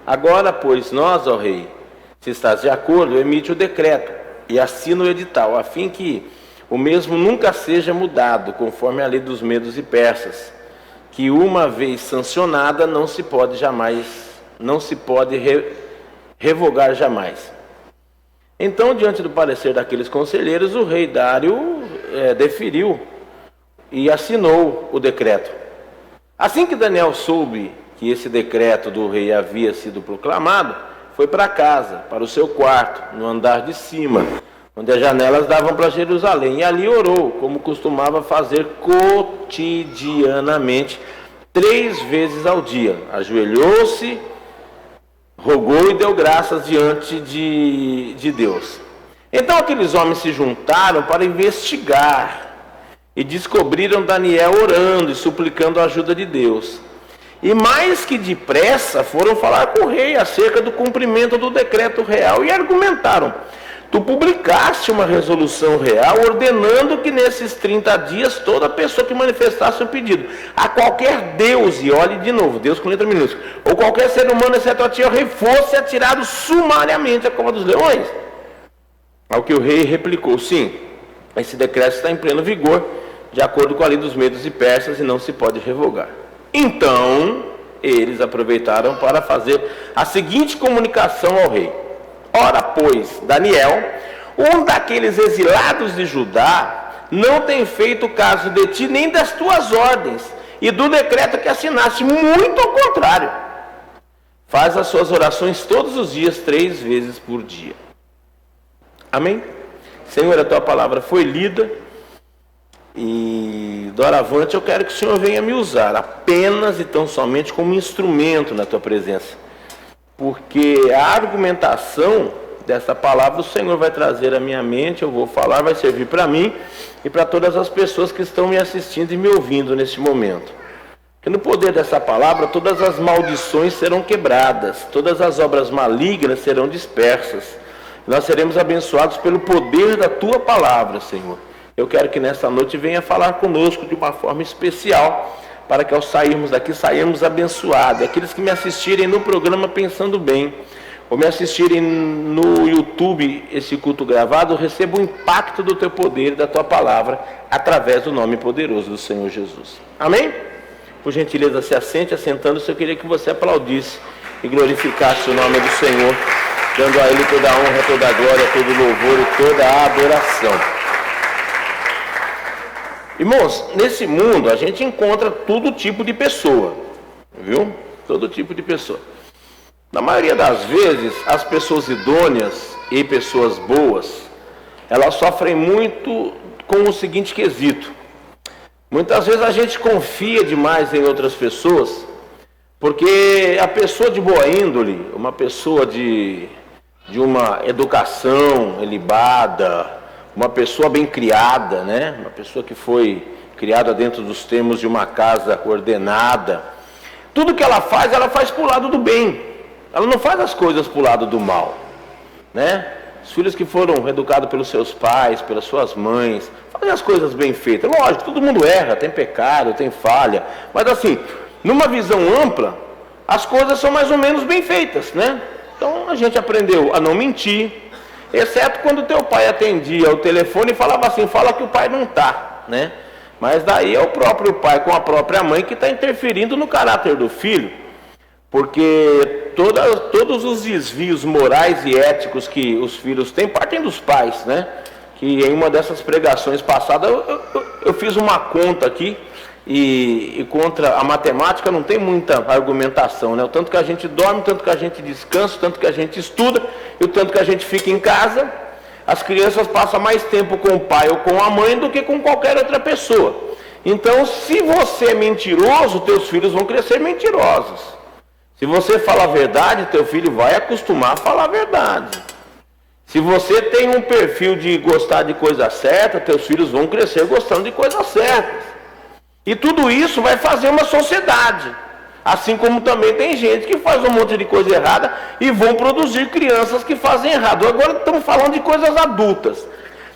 Agora, pois, nós, ó rei, se estás de acordo, emite o decreto e assina o edital, a fim que o mesmo nunca seja mudado, conforme a lei dos medos e persas, que uma vez sancionada não se pode revogar jamais. Então, diante do parecer daqueles conselheiros, o rei Dário deferiu e assinou o decreto. Assim que Daniel soube que esse decreto do rei havia sido proclamado, foi para casa, para o seu quarto, no andar de cima, onde as janelas davam para Jerusalém, e ali orou, como costumava fazer cotidianamente, 3 vezes ao dia. Ajoelhou-se, rogou e deu graças diante de Deus. Então aqueles homens se juntaram para investigar, e descobriram Daniel orando e suplicando a ajuda de Deus. E mais que depressa foram falar com o rei acerca do cumprimento do decreto real e argumentaram: tu publicaste uma resolução real ordenando que nesses 30 dias toda pessoa que manifestasse o pedido a qualquer Deus, e olhe de novo, Deus com letra minúscula, ou qualquer ser humano exceto a ti, o rei, fosse atirado sumariamente à cova dos leões. Ao que o rei replicou: sim, esse decreto está em pleno vigor, de acordo com a lei dos medos e persas, e não se pode revogar. Então, eles aproveitaram para fazer a seguinte comunicação ao rei: ora, pois, Daniel, um daqueles exilados de Judá, não tem feito caso de ti, nem das tuas ordens, e do decreto que assinaste, muito ao contrário. Faz as suas orações todos os dias, 3 vezes por dia. Amém? Senhor, a tua palavra foi lida, e doravante eu quero que o Senhor venha me usar apenas e tão somente como instrumento na tua presença, porque a argumentação dessa palavra o Senhor vai trazer à minha mente, eu vou falar, vai servir para mim e para todas as pessoas que estão me assistindo e me ouvindo neste momento. Que no poder dessa palavra todas as maldições serão quebradas, todas as obras malignas serão dispersas, nós seremos abençoados pelo poder da tua palavra, Senhor. Eu quero que nessa noite venha falar conosco de uma forma especial, para que ao sairmos daqui, saímos abençoados. Aqueles que me assistirem no programa Pensando Bem, ou me assistirem no YouTube, esse culto gravado, recebam o impacto do teu poder e da tua palavra, através do nome poderoso do Senhor Jesus. Amém? Por gentileza, se assente, assentando-se, eu queria que você aplaudisse e glorificasse o nome do Senhor, dando a Ele toda a honra, toda a glória, todo o louvor e toda a adoração. Irmãos, nesse mundo a gente encontra todo tipo de pessoa, viu? Todo tipo de pessoa. Na maioria das vezes, as pessoas idôneas e pessoas boas, elas sofrem muito com o seguinte quesito: muitas vezes a gente confia demais em outras pessoas, porque a pessoa de boa índole, uma pessoa de uma educação ilibada, uma pessoa bem criada, né? Uma pessoa que foi criada dentro dos termos de uma casa ordenada, tudo que ela faz para o lado do bem, ela não faz as coisas para o lado do mal, né? Os filhos que foram educados pelos seus pais, pelas suas mães, fazem as coisas bem feitas. Lógico, todo mundo erra, tem pecado, tem falha, mas assim, numa visão ampla, as coisas são mais ou menos bem feitas, né? Então a gente aprendeu a não mentir, exceto quando teu pai atendia o telefone e falava assim: fala que o pai não está, né? Mas daí é o próprio pai com a própria mãe que está interferindo no caráter do filho, porque todos os desvios morais e éticos que os filhos têm partem dos pais, né? Que em uma dessas pregações passadas eu fiz uma conta aqui, e contra a matemática não tem muita argumentação, né? O tanto que a gente dorme, o tanto que a gente descansa, o tanto que a gente estuda e o tanto que a gente fica em casa. As crianças passam mais tempo com o pai ou com a mãe do que com qualquer outra pessoa. Então, se você é mentiroso, teus filhos vão crescer mentirosos. Se você fala a verdade, teu filho vai acostumar a falar a verdade. Se você tem um perfil de gostar de coisa certa, teus filhos vão crescer gostando de coisas certas. E tudo isso vai fazer uma sociedade. Assim como também tem gente que faz um monte de coisa errada e vão produzir crianças que fazem errado. Agora estamos falando de coisas adultas.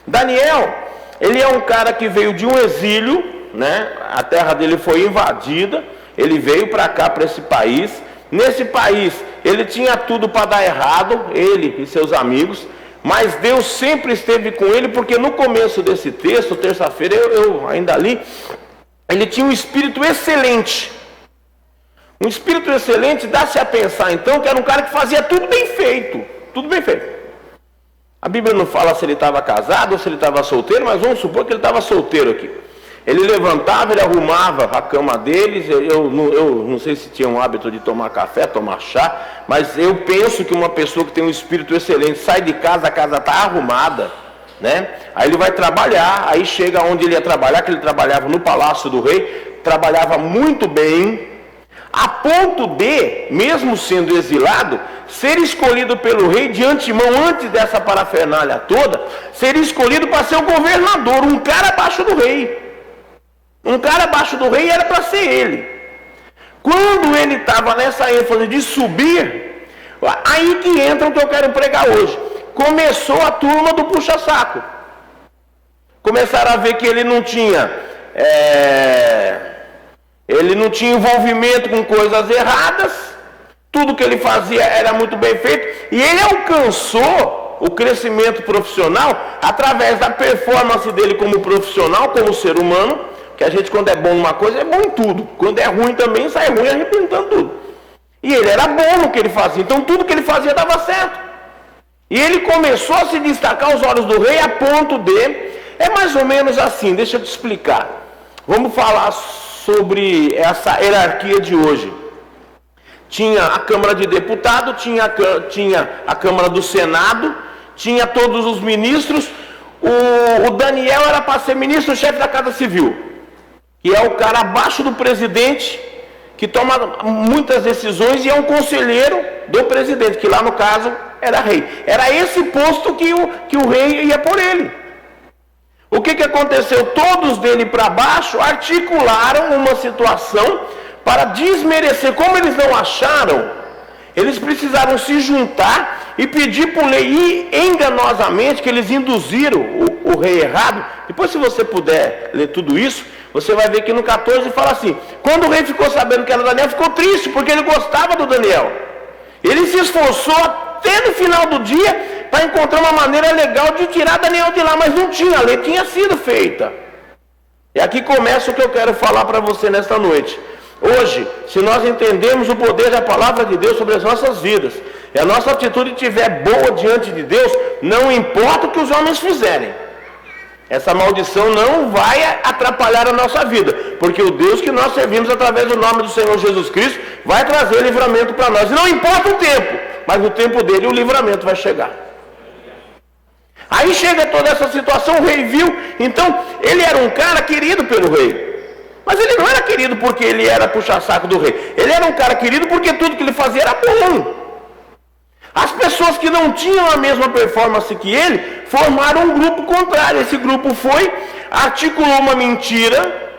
Daniel, ele é um cara que veio de um exílio, né? A terra dele foi invadida, ele veio para cá, para esse país. Nesse país, ele tinha tudo para dar errado, ele e seus amigos, mas Deus sempre esteve com ele, porque no começo desse texto, terça-feira, eu ainda li, ele tinha um espírito excelente. Um espírito excelente dá-se a pensar, então, que era um cara que fazia tudo bem feito. Tudo bem feito. A Bíblia não fala se ele estava casado ou se ele estava solteiro, mas vamos supor que ele estava solteiro aqui. Ele levantava, ele arrumava a cama deles. Eu não sei se tinha um hábito de tomar café, tomar chá, mas eu penso que uma pessoa que tem um espírito excelente sai de casa, a casa está arrumada, né? Aí ele vai trabalhar, aí chega onde ele ia trabalhar, que ele trabalhava no palácio do rei, trabalhava muito bem, a ponto de, mesmo sendo exilado, ser escolhido pelo rei de antemão, antes dessa parafernália toda, ser escolhido para ser o governador, um cara abaixo do rei. Um cara abaixo do rei era para ser ele. Quando ele estava nessa ênfase de subir, aí que entra o que eu quero pregar hoje. Começou a turma do puxa-saco. Começaram a ver que ele não tinha envolvimento com coisas erradas, tudo que ele fazia era muito bem feito, e ele alcançou o crescimento profissional através da performance dele como profissional, como ser humano, que a gente, quando é bom numa coisa, é bom em tudo, quando é ruim também, sai ruim arrebentando tudo. E ele era bom no que ele fazia, então tudo que ele fazia dava certo. E ele começou a se destacar aos olhos do rei a ponto de... É mais ou menos assim, deixa eu te explicar. Vamos falar sobre essa hierarquia de hoje. Tinha a Câmara de Deputados, tinha a Câmara do Senado, tinha todos os ministros. O Daniel era para ser ministro-chefe da Casa Civil, que é o cara abaixo do presidente, que toma muitas decisões e é um conselheiro do presidente, que lá no caso era rei. Era esse posto que o rei ia por ele. O que aconteceu? Todos dele para baixo articularam uma situação para desmerecer. Como eles não acharam, eles precisaram se juntar e pedir por lei, e enganosamente, que eles induziram o rei errado. Depois, se você puder ler tudo isso, você vai ver que no 14 fala assim: quando o rei ficou sabendo que era Daniel, ficou triste, porque ele gostava do Daniel. Ele se esforçou até no final do dia para encontrar uma maneira legal de tirar Daniel de lá, mas não tinha, a lei tinha sido feita. E aqui começa o que eu quero falar para você nesta noite. Hoje, se nós entendemos o poder da palavra de Deus sobre as nossas vidas, e a nossa atitude estiver boa diante de Deus, não importa o que os homens fizerem, essa maldição não vai atrapalhar a nossa vida, porque o Deus que nós servimos através do nome do Senhor Jesus Cristo vai trazer livramento para nós. E não importa o tempo, mas no tempo dele o livramento vai chegar. Aí chega toda essa situação, o rei viu, então ele era um cara querido pelo rei. Mas ele não era querido porque ele era puxa-saco do rei. Ele era um cara querido porque tudo que ele fazia era bom. As pessoas que não tinham a mesma performance que ele formaram um grupo contrário. Esse grupo articulou uma mentira.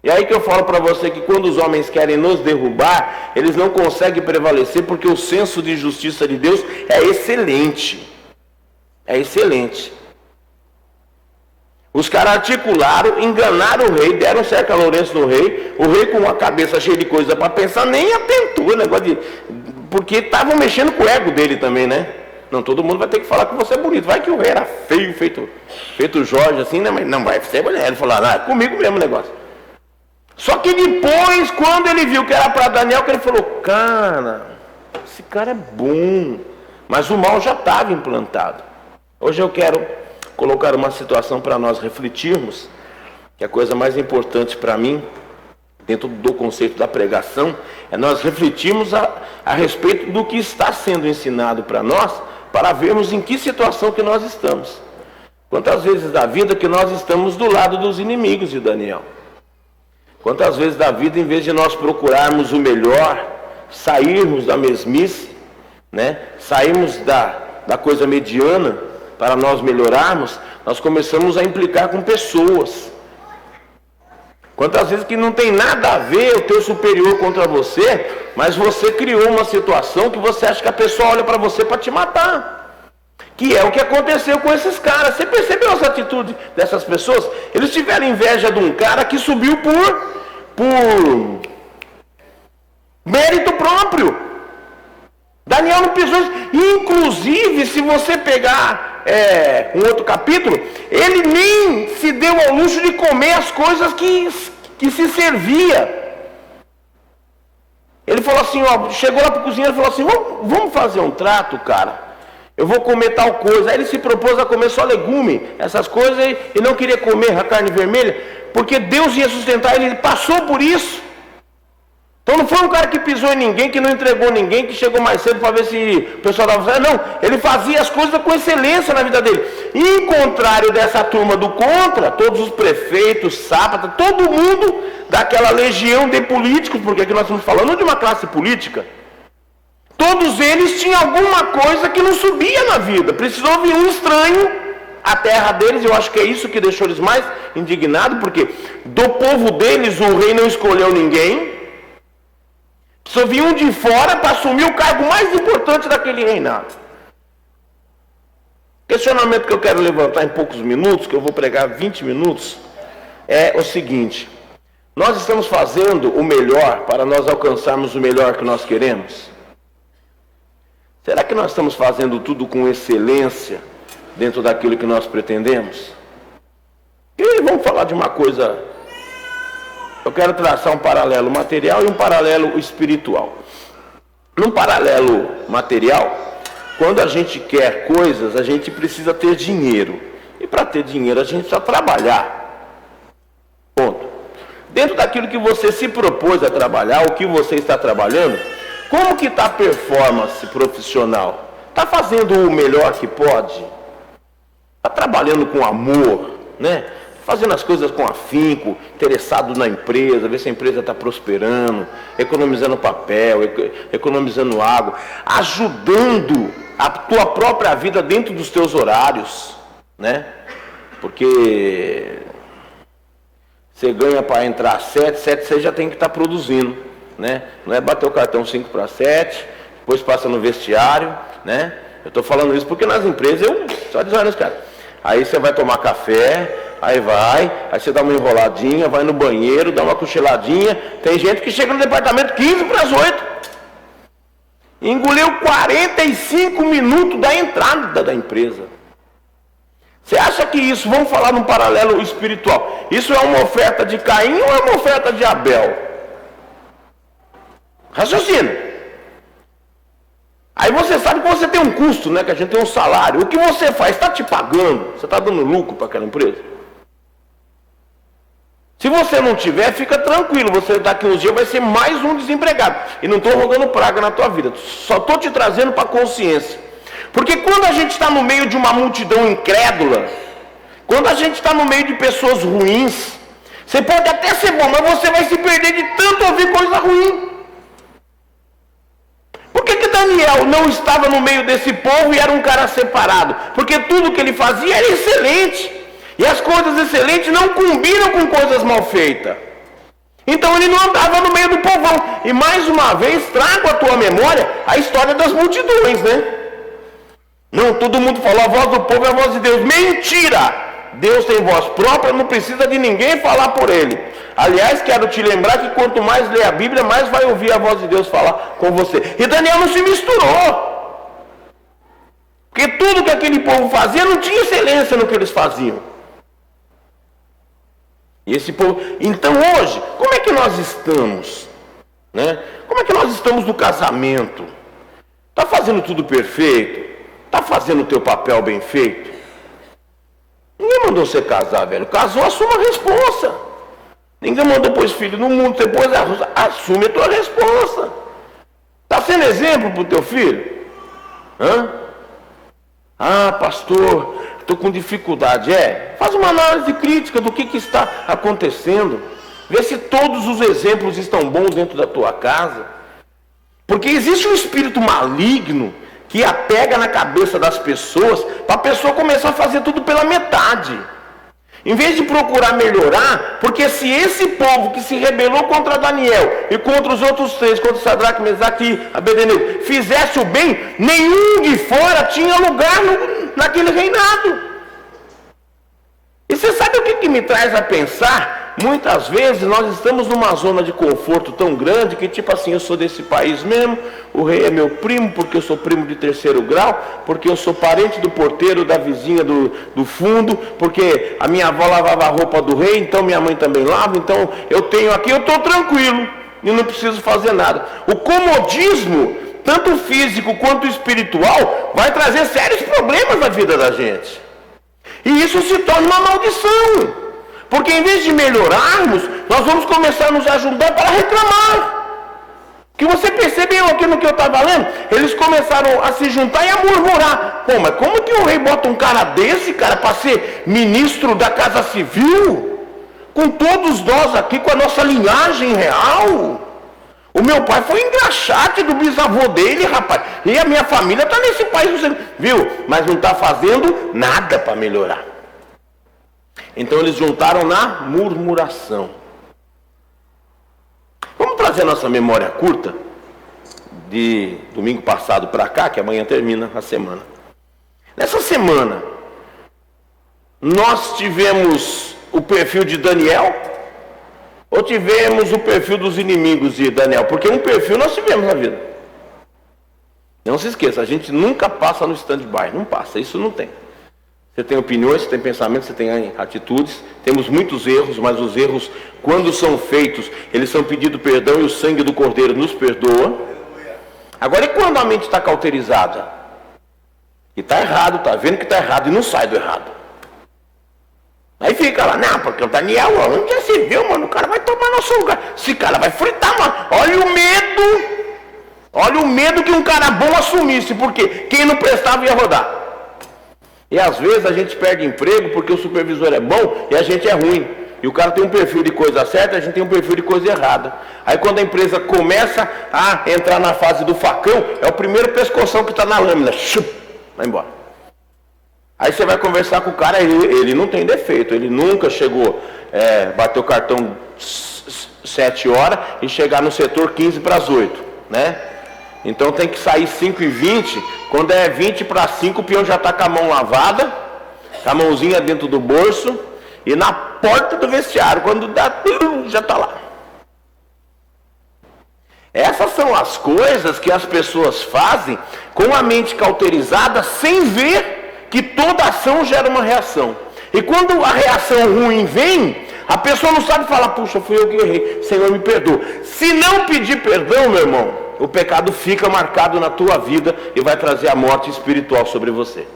E aí que eu falo para você que quando os homens querem nos derrubar, eles não conseguem prevalecer, porque o senso de justiça de Deus é excelente. É excelente. Os caras articularam, enganaram o rei, deram cerca Lourenço no rei. O rei, com uma cabeça cheia de coisa para pensar, nem atentou o negócio de... Porque estavam mexendo com o ego dele também, né? Não, todo mundo vai ter que falar que você é bonito. Vai que o rei era feio, feito Jorge, assim, né? Mas não vai ser mulher. Ele falou, é comigo mesmo o negócio. Só que depois, quando ele viu que era para Daniel, que ele falou, cara, esse cara é bom. Mas o mal já estava implantado. Hoje eu quero colocar uma situação para nós refletirmos, que a coisa mais importante para mim, dentro do conceito da pregação, é nós refletirmos a respeito do que está sendo ensinado para nós, para vermos em que situação que nós estamos. Quantas vezes da vida que nós estamos do lado dos inimigos de Daniel? Quantas vezes da vida, em vez de nós procurarmos o melhor, sairmos da mesmice, né? Sairmos da coisa mediana, para nós melhorarmos, nós começamos a implicar com pessoas. Quantas vezes que não tem nada a ver o teu superior contra você, mas você criou uma situação que você acha que a pessoa olha para você para te matar. Que é o que aconteceu com esses caras. Você percebeu essa atitude dessas pessoas? Eles tiveram inveja de um cara que subiu por mérito próprio. Daniel não pisou isso. Inclusive, se você pegar um outro capítulo, ele nem se deu ao luxo de comer as coisas que se servia. Ele falou assim, ó, chegou lá para o cozinheiro e falou assim, vamos fazer um trato, cara. Eu vou comer tal coisa. Aí ele se propôs a comer só legume, essas coisas, e não queria comer a carne vermelha, porque Deus ia sustentar ele passou por isso. Então não foi um cara que pisou em ninguém, que não entregou ninguém, que chegou mais cedo para ver se o pessoal estava fazendo. Não, ele fazia as coisas com excelência na vida dele. E em contrário dessa turma do contra, todos os prefeitos, sábatas, todo mundo daquela legião de políticos, porque aqui nós estamos falando de uma classe política, todos eles tinham alguma coisa que não subia na vida. Precisou vir um estranho à terra deles, eu acho que é isso que deixou eles mais indignados, porque do povo deles o rei não escolheu ninguém. Só vinha um de fora para assumir o cargo mais importante daquele reinado. O questionamento que eu quero levantar em poucos minutos, que eu vou pregar 20 minutos, é o seguinte: nós estamos fazendo o melhor para nós alcançarmos o melhor que nós queremos? Será que nós estamos fazendo tudo com excelência dentro daquilo que nós pretendemos? E vamos falar de uma coisa. Eu quero traçar um paralelo material e um paralelo espiritual. Num paralelo material, quando a gente quer coisas, a gente precisa ter dinheiro. E para ter dinheiro, a gente precisa trabalhar. Ponto. Dentro daquilo que você se propôs a trabalhar, o que você está trabalhando, como que está a performance profissional? Está fazendo o melhor que pode? Está trabalhando com amor, né? Fazendo as coisas com afinco, interessado na empresa, ver se a empresa está prosperando, economizando papel, economizando água, ajudando a tua própria vida dentro dos teus horários, né? Porque você ganha para entrar às 7 você já tem que estar produzindo, né? Não é bater o cartão 5 para 7, depois passa no vestiário, né? Eu estou falando isso porque nas empresas só dizendo isso, cara. Aí você vai tomar café, aí você dá uma enroladinha, vai no banheiro, dá uma cochiladinha. Tem gente que chega no departamento 15 para as 8. Engoliu 45 minutos da entrada da empresa. Você acha que isso, vamos falar num paralelo espiritual, isso é uma oferta de Caim ou é uma oferta de Abel? Raciocina. Aí você sabe que você tem um custo, né? Que a gente tem um salário. O que você faz? Está te pagando? Você está dando lucro para aquela empresa? Se você não tiver, fica tranquilo. Você daqui uns dias vai ser mais um desempregado. E não estou rogando praga na tua vida. Só estou te trazendo para a consciência. Porque quando a gente está no meio de uma multidão incrédula, quando a gente está no meio de pessoas ruins, você pode até ser bom, mas você vai se perder de tanto ouvir coisa ruim. Por que Daniel não estava no meio desse povo e era um cara separado? Porque tudo que ele fazia era excelente. E as coisas excelentes não combinam com coisas mal feitas. Então ele não andava no meio do povão. E mais uma vez, trago à tua memória a história das multidões, né? Não, todo mundo falou, a voz do povo é a voz de Deus. Mentira! Deus tem voz própria, não precisa de ninguém falar por ele. Aliás, quero te lembrar que quanto mais lê a Bíblia, mais vai ouvir a voz de Deus falar com você. E Daniel não se misturou. Porque tudo que aquele povo fazia não tinha excelência no que eles faziam. E esse povo... Então hoje, como é que nós estamos? Né? Como é que nós estamos no casamento? Está fazendo tudo perfeito? Está fazendo o teu papel bem feito? Ninguém mandou você casar, velho. Casou, assuma a responsa. Ninguém mandou pôr filho no mundo, depois assume a tua responsa. Está sendo exemplo para o teu filho? Hã? Ah, pastor, estou com dificuldade. Faz uma análise crítica do que está acontecendo. Vê se todos os exemplos estão bons dentro da tua casa. Porque existe um espírito maligno que apega na cabeça das pessoas para a pessoa começar a fazer tudo pela metade. Em vez de procurar melhorar, porque se esse povo que se rebelou contra Daniel e contra os outros três, contra Sadraque, Mesaque e Abednego, fizesse o bem, nenhum de fora tinha lugar naquele reinado. E você sabe o que me traz a pensar? muitas vezes nós estamos numa zona de conforto tão grande que tipo assim, eu sou desse país mesmo, o rei é meu primo porque eu sou primo de 3º grau, porque eu sou parente do porteiro da vizinha do fundo, porque a minha avó lavava a roupa do rei, então minha mãe também lava, então eu tenho aqui, eu estou tranquilo e não preciso fazer nada. O comodismo, tanto físico quanto espiritual, vai trazer sérios problemas na vida da gente. E isso se torna uma maldição. Porque em vez de melhorarmos, nós vamos começar a nos ajudar para reclamar. Que você percebeu aqui no que eu estava lendo? Eles começaram a se juntar e a murmurar. Pô, mas como que o rei bota um cara desse, cara, para ser ministro da Casa Civil? Com todos nós aqui, com a nossa linhagem real. O meu pai foi engraxate do bisavô dele, rapaz. E a minha família está nesse país, você viu? Mas não está fazendo nada para melhorar. Então eles juntaram na murmuração. Vamos trazer nossa memória curta de domingo passado para cá, que amanhã termina a semana. Nessa semana, nós tivemos o perfil de Daniel ou tivemos o perfil dos inimigos de Daniel? Porque um perfil nós tivemos na vida. Não se esqueça, a gente nunca passa no stand-by, não passa, isso não tem. Você tem opiniões, você tem pensamentos, você tem atitudes. Temos muitos erros, mas os erros, quando são feitos, eles são pedido perdão e o sangue do Cordeiro nos perdoa. Agora, e quando a mente está cauterizada? E está errado, está vendo que está errado e não sai do errado. Aí fica lá, não, porque o Daniel, onde já se viu, mano? O cara vai tomar nosso lugar. Esse cara vai fritar, mano. Olha o medo que um cara bom assumisse, porque quem não prestava ia rodar. E às vezes a gente perde emprego porque o supervisor é bom e a gente é ruim. E o cara tem um perfil de coisa certa, a gente tem um perfil de coisa errada. Aí quando a empresa começa a entrar na fase do facão, é o primeiro pescoção que está na lâmina. Vai embora. Aí você vai conversar com o cara, ele não tem defeito, ele nunca chegou, bateu o cartão 7 horas e chegar no setor 15 para as 8, né? Então tem que sair 5h20, quando é 20 para 5, o peão já está com a mão lavada, com a mãozinha dentro do bolso, e na porta do vestiário, quando dá, já está lá. Essas são as coisas que as pessoas fazem com a mente cauterizada, sem ver que toda ação gera uma reação. E quando a reação ruim vem, a pessoa não sabe falar, puxa, fui eu que errei, Senhor me perdoa. Se não pedir perdão, meu irmão, o pecado fica marcado na tua vida e vai trazer a morte espiritual sobre você.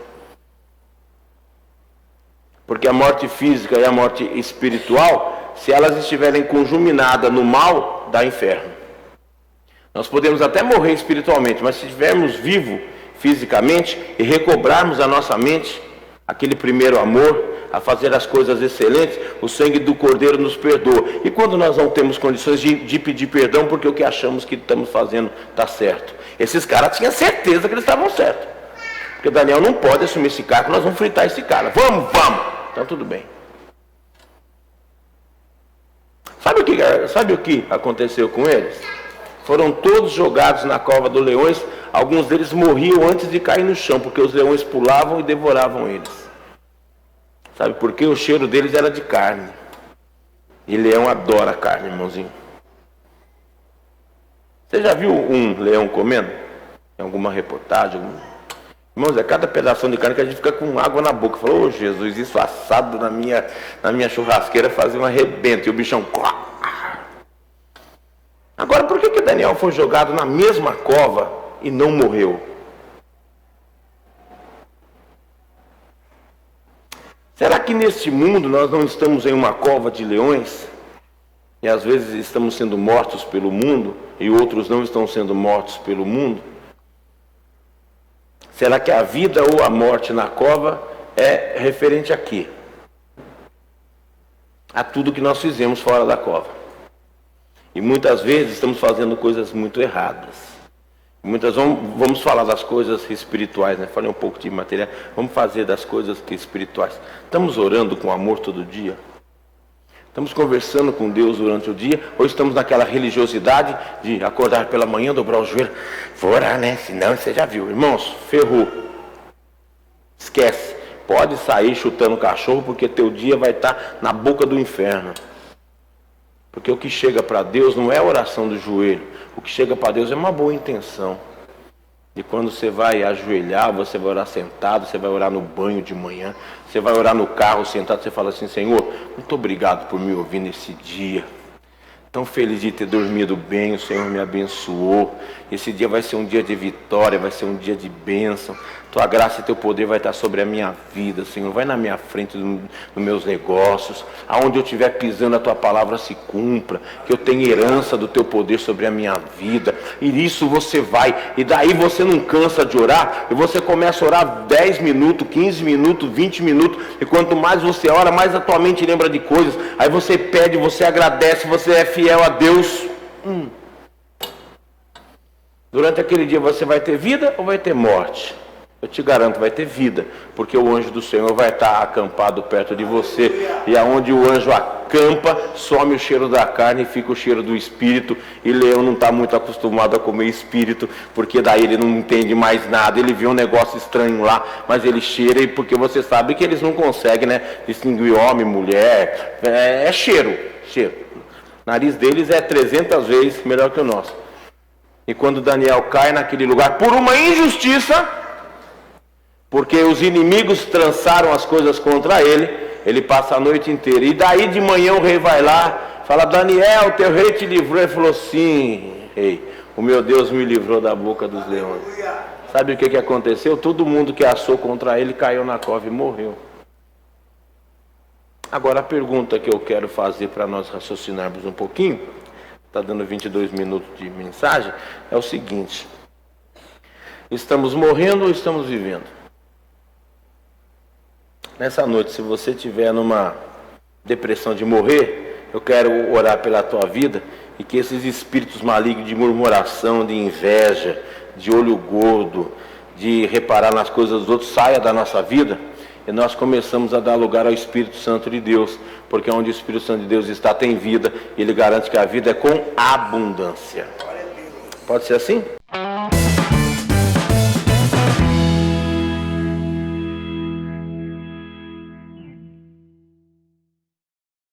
Porque a morte física e a morte espiritual, se elas estiverem conjuminadas no mal, dá inferno. Nós podemos até morrer espiritualmente, mas se estivermos vivos fisicamente e recobrarmos a nossa mente, aquele primeiro amor, a fazer as coisas excelentes, o sangue do Cordeiro nos perdoa. E quando nós não temos condições de pedir perdão, porque o que achamos que estamos fazendo está certo. Esses caras tinham certeza que eles estavam certos. Porque Daniel não pode assumir esse cargo, nós vamos fritar esse cara. Vamos! Então tudo bem. Sabe o que aconteceu com eles? Foram todos jogados na cova dos leões, alguns deles morriam antes de cair no chão, porque os leões pulavam e devoravam eles. Sabe por quê? O cheiro deles era de carne. E leão adora carne, irmãozinho. Você já viu um leão comendo? Em alguma reportagem? Irmãos, é cada pedação de carne que a gente fica com água na boca. Falou, ô Jesus, isso assado na minha churrasqueira fazia um arrebento. E o bichão... Agora, por que Daniel foi jogado na mesma cova e não morreu? Será que neste mundo nós não estamos em uma cova de leões? E às vezes estamos sendo mortos pelo mundo e outros não estão sendo mortos pelo mundo? Será que a vida ou a morte na cova é referente a quê? A tudo que nós fizemos fora da cova. E muitas vezes estamos fazendo coisas muito erradas. Vamos falar das coisas espirituais, né? Falei um pouco de material. Vamos fazer das coisas espirituais. Estamos orando com amor todo dia? Estamos conversando com Deus durante o dia? Ou estamos naquela religiosidade de acordar pela manhã, dobrar o joelho? Vou orar, né? Senão você já viu. Irmãos, ferrou. Esquece. Pode sair chutando cachorro, porque teu dia vai estar na boca do inferno. Porque o que chega para Deus não é a oração do joelho. O que chega para Deus é uma boa intenção. E quando você vai ajoelhar, você vai orar sentado, você vai orar no banho de manhã, você vai orar no carro sentado, você fala assim: Senhor, muito obrigado por me ouvir nesse dia. Tão feliz de ter dormido bem, o Senhor me abençoou. Esse dia vai ser um dia de vitória, vai ser um dia de bênção. Tua graça e teu poder vai estar sobre a minha vida, Senhor. Vai na minha frente nos meus negócios. Aonde eu estiver pisando, a tua palavra se cumpra. Que eu tenha herança do teu poder sobre a minha vida. E nisso você vai. E daí você não cansa de orar. E você começa a orar 10 minutos, 15 minutos, 20 minutos. E quanto mais você ora, mais a tua mente lembra de coisas. Aí você pede, você agradece, você é fiel a Deus. Durante aquele dia você vai ter vida ou vai ter morte? Eu te garanto, vai ter vida, porque o anjo do Senhor vai estar acampado perto de você, e aonde o anjo acampa, some o cheiro da carne e fica o cheiro do espírito, e Leão não está muito acostumado a comer espírito, porque daí ele não entende mais nada, ele vê um negócio estranho lá, mas ele cheira, porque você sabe que eles não conseguem, né, distinguir homem, mulher, é cheiro. O nariz deles é 300 vezes melhor que o nosso. E quando Daniel cai naquele lugar, por uma injustiça, porque os inimigos trançaram as coisas contra ele, ele passa a noite inteira. E daí de manhã o rei vai lá, fala: Daniel, teu rei te livrou. Ele falou: sim, rei, o meu Deus me livrou da boca dos leões. Sabe o que aconteceu? Todo mundo que assou contra ele caiu na cova e morreu. Agora a pergunta que eu quero fazer para nós raciocinarmos um pouquinho, está dando 22 minutos de mensagem, é o seguinte: estamos morrendo ou estamos vivendo? Nessa noite, se você estiver numa depressão de morrer, eu quero orar pela tua vida e que esses espíritos malignos de murmuração, de inveja, de olho gordo, de reparar nas coisas dos outros, saia da nossa vida e nós começamos a dar lugar ao Espírito Santo de Deus, porque onde o Espírito Santo de Deus está tem vida, e Ele garante que a vida é com abundância. Pode ser assim?